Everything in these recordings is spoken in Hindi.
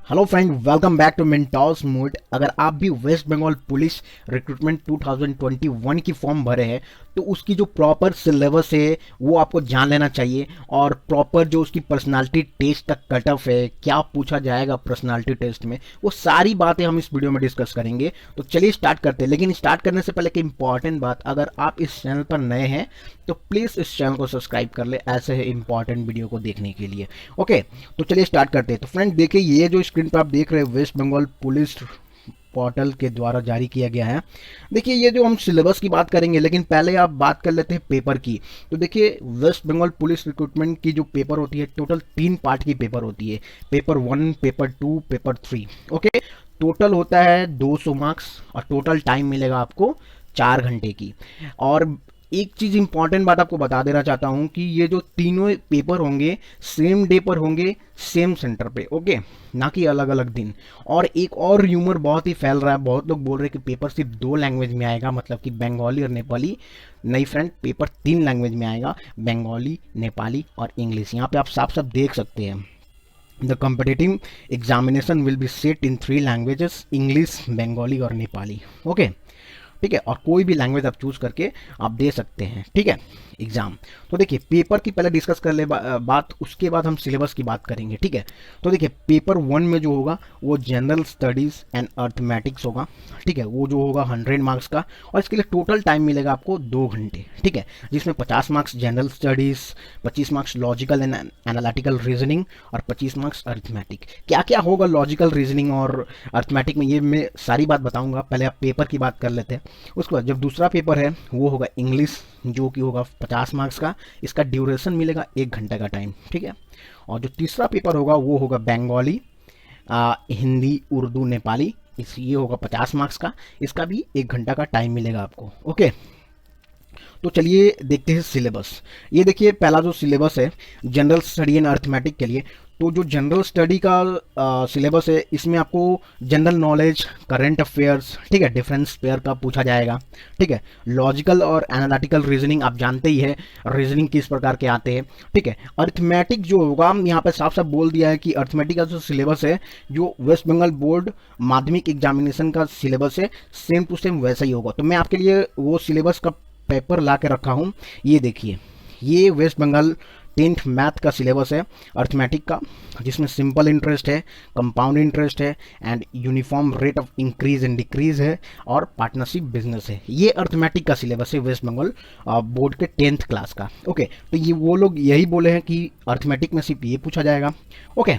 Hello friend, welcome back to Mentos mode. अगर आप भी वेस्ट बंगाल पुलिस रिक्रूटमेंट 2021 की फॉर्म भरे हैं तो उसकी जो प्रॉपर सिलेबस है वो आपको जान लेना चाहिए, और प्रॉपर जो उसकी पर्सनालिटी टेस्ट का कट ऑफ है, क्या पूछा जाएगा पर्सनालिटी टेस्ट में, वो सारी बातें हम इस वीडियो में डिस्कस करेंगे। तो चलिए स्टार्ट करते हैं। लेकिन स्टार्ट करने से पहले एक इंपॉर्टेंट बात, अगर आप इस चैनल पर नए हैं तो प्लीज़ इस चैनल को सब्सक्राइब कर ले ऐसे ही इंपॉर्टेंट वीडियो को देखने के लिए। ओके, तो चलिए स्टार्ट करते हैं। तो फ्रेंड देखिए, ये जो स्क्रीन पर आप देख रहे हैं वेस्ट बंगाल पुलिस पोर्टल के द्वारा जारी किया गया है। देखिए, ये जो हम सिलेबस की बात करेंगे, लेकिन पहले आप बात कर लेते हैं पेपर की। तो देखिए, वेस्ट बंगाल पुलिस रिक्रूटमेंट की जो पेपर होती है, टोटल 3 पार्ट की पेपर होती है। Paper 1, paper 2, paper 3। Okay, total होता है 200 मार्क्स और टोटल टाइम मिलेगा आपको 4 घंटे की। और एक चीज़ इंपॉर्टेंट बात आपको बता देना चाहता हूं कि ये जो तीनों पेपर होंगे सेम डे पर होंगे, सेम सेंटर पे। ओके, ना कि अलग अलग दिन। और एक और र्यूमर बहुत ही फैल रहा है, बहुत लोग बोल रहे हैं कि पेपर सिर्फ 2 लैंग्वेज में आएगा, मतलब कि बंगाली और नेपाली। नहीं फ्रेंड, पेपर 3 लैंग्वेज में आएगा, बंगाली, नेपाली और इंग्लिश। यहाँ पे आप साफ साफ देख सकते हैं, the competitive examination will be set in 3 languages, English, Bengali और नेपाली। ओके, ठीक है, और कोई भी लैंग्वेज आप चूज करके आप दे सकते हैं, ठीक है, एग्जाम। तो देखिए, पेपर की पहले डिस्कस कर ले बात, उसके बाद हम सिलेबस की बात करेंगे, ठीक है। तो देखिए, पेपर 1 में जो होगा वो जनरल स्टडीज एंड अर्थमेटिक्स होगा, ठीक है। वो जो होगा 100 मार्क्स का, और इसके लिए टोटल टाइम मिलेगा आपको 2 घंटे, ठीक है। जिसमें 50 marks general studies, 25 marks logical and analytical reasoning और 25 मार्क्स अर्थमेटिक। क्या क्या होगा लॉजिकल रीजनिंग और अर्थमेटिक में, ये मैं सारी बात बताऊंगा। पहले आप पेपर की बात कर लेते हैं। उसके बाद जब दूसरा पेपर है वो होगा इंग्लिश, जो कि होगा 50 मार्क्स का। इसका ड्यूरेशन मिलेगा 1 घंटे का टाइम, ठीक है। और जो तीसरा पेपर होगा वो होगा बंगाली, हिंदी, उर्दू, नेपाली। ये होगा 50 मार्क्स का। इसका भी 1 घंटा का टाइम मिलेगा आपको। ओके, तो चलिए देखते हैं सिलेबस। ये देखिए, पहला जो सिलेबस है जनरल स्टडी एंड अर्थमेटिक के लिए, तो जो जनरल स्टडी का सिलेबस है, इसमें आपको जनरल नॉलेज, करंट अफेयर्स, ठीक है, डिफरेंस पेयर का पूछा जाएगा, ठीक है। लॉजिकल और एनालिटिकल रीजनिंग आप जानते ही है, रीजनिंग किस प्रकार के आते हैं, ठीक है। अर्थमेटिक जो होगा, यहाँ पे साफ साफ बोल दिया है कि अर्थमेटिक का जो सिलेबस है, जो वेस्ट बंगाल बोर्ड माध्यमिक एग्जामिनेशन का सिलेबस है, सेम टू सेम वैसा ही होगा। तो मैं आपके लिए वो सिलेबस का पेपर ला के रखा हूँ। ये देखिए, ये वेस्ट बंगाल 10th मैथ का सिलेबस है अर्थमेटिक का, जिसमें सिंपल इंटरेस्ट है, कंपाउंड इंटरेस्ट है and uniform rate of increase and decrease है, और पार्टनरशिप बिजनेस है। ये अर्थमेटिक का सिलेबस है वेस्ट बंगाल बोर्ड के 10th क्लास का। ओके, तो ये वो लोग यही बोले हैं कि अर्थमेटिक में सिर्फ ये पूछा जाएगा। ओके,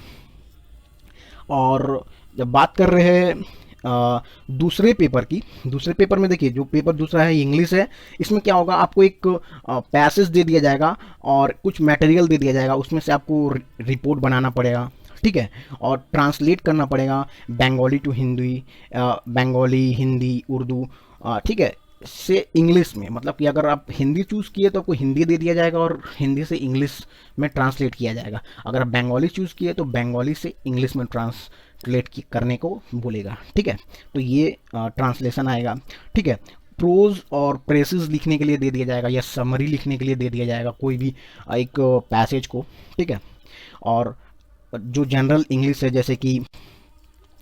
और जब बात कर रहे हैं दूसरे पेपर की, दूसरे पेपर में देखिए, जो पेपर दूसरा है इंग्लिश है। इसमें क्या होगा, आपको एक पैसेज दे दिया जाएगा और कुछ मटेरियल दे दिया जाएगा, उसमें से आपको रिपोर्ट बनाना पड़ेगा, ठीक है, और ट्रांसलेट करना पड़ेगा बंगाली टू हिंदी, बंगाली, हिंदी, उर्दू, ठीक है, से इंग्लिश में। मतलब कि अगर आप हिंदी चूज़ किए तो आपको हिंदी दे दिया जाएगा और हिंदी से इंग्लिश में ट्रांसलेट किया जाएगा। अगर आप बंगाली चूज़ किए तो बंगाली से इंग्लिश में ट्रांसलेट करने को बोलेगा, ठीक है। तो ये ट्रांसलेशन आएगा, ठीक है। प्रोज और प्रेसेस लिखने के लिए दे दिया जाएगा, या समरी लिखने के लिए दे दिया जाएगा कोई भी एक पैसेज को, ठीक है। और जो जनरल इंग्लिश है, जैसे कि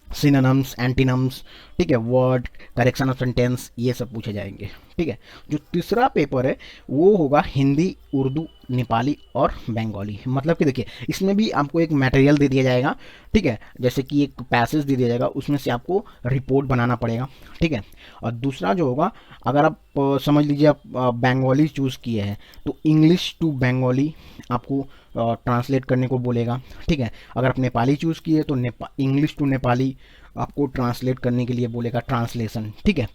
सिनोनिम्स, एंटीनम्स, ठीक है, वर्ड, करेक्शन ऑफ सेंटेंस, ये सब पूछे जाएंगे, ठीक है। जो तीसरा पेपर है वो होगा हिंदी, उर्दू, नेपाली और बंगाली। मतलब कि देखिए, इसमें भी आपको एक मटेरियल दे दिया जाएगा, ठीक है, जैसे कि एक पैसेज दे दिया जाएगा, उसमें से आपको रिपोर्ट बनाना पड़ेगा, ठीक है। और दूसरा जो होगा, अगर आप समझ लीजिए आप बंगाली चूज़ किए हैं तो इंग्लिश टू बंगाली आपको ट्रांसलेट करने को बोलेगा, ठीक है। अगर आप नेपाली चूज़ किए तो इंग्लिश टू नेपाली आपको ट्रांसलेट करने के लिए बोलेगा, ट्रांसलेशन, ठीक है।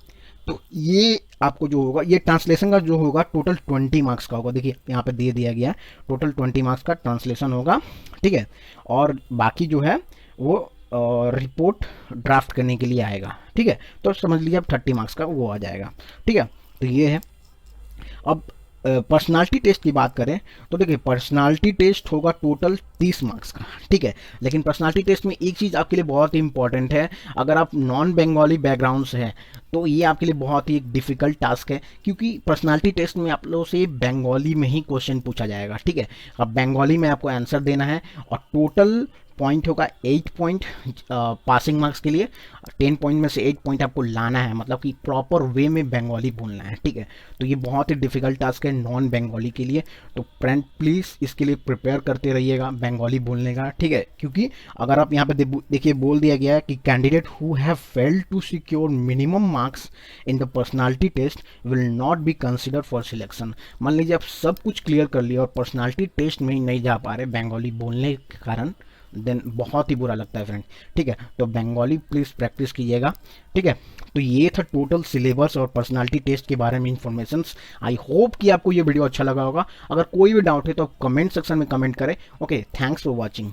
तो ये आपको जो होगा, ये ट्रांसलेशन का जो होगा टोटल 20 मार्क्स का होगा। देखिए यहाँ पे दे दिया गया है, टोटल 20 मार्क्स का ट्रांसलेशन होगा, ठीक है। और बाकी जो है वो रिपोर्ट ड्राफ्ट करने के लिए आएगा, ठीक है। तो समझ लीजिए अब 30 मार्क्स का वो आ जाएगा, ठीक है। तो ये है। अब पर्सनालिटी टेस्ट की बात करें तो देखिए, पर्सनालिटी टेस्ट होगा टोटल 30 मार्क्स का, ठीक है। लेकिन पर्सनालिटी टेस्ट में एक चीज़ आपके लिए बहुत ही इंपॉर्टेंट है, अगर आप नॉन बंगाली बैकग्राउंड से हैं तो ये आपके लिए बहुत ही एक डिफिकल्ट टास्क है, क्योंकि पर्सनालिटी टेस्ट में आप लोगों से बंगाली में ही क्वेश्चन पूछा जाएगा, ठीक है। अब बंगाली में आपको आंसर देना है और टोटल पॉइंट होगा 8 पॉइंट पासिंग मार्क्स के लिए। 10 पॉइंट में से 8 पॉइंट आपको लाना है, मतलब कि प्रॉपर वे में बंगाली बोलना है, ठीक है। तो ये बहुत ही डिफिकल्ट टास्क है नॉन बंगाली के लिए। तो फ्रेंड प्लीज़ इसके लिए प्रिपेयर करते रहिएगा बंगाली बोलने का, ठीक है। क्योंकि अगर आप यहाँ पे देखिए बोल दिया गया है कि candidate who have failed to secure minimum marks in the personality test will not be consider for selection. मान लीजिए आप सब कुछ क्लियर कर लिया और पर्सनालिटी टेस्ट में ही नहीं जा पा रहे बंगाली बोलने के कारण, देन बहुत ही बुरा लगता है फ्रेंड, ठीक है। तो बंगाली प्लीज़ प्रैक्टिस कीजिएगा, ठीक है। तो ये था टोटल सिलेबस और पर्सनालिटी टेस्ट के बारे में इन्फॉर्मेशंस। आई होप कि आपको ये वीडियो अच्छा लगा होगा। अगर कोई भी डाउट है तो कमेंट सेक्शन में कमेंट करें। Okay, thanks for watching.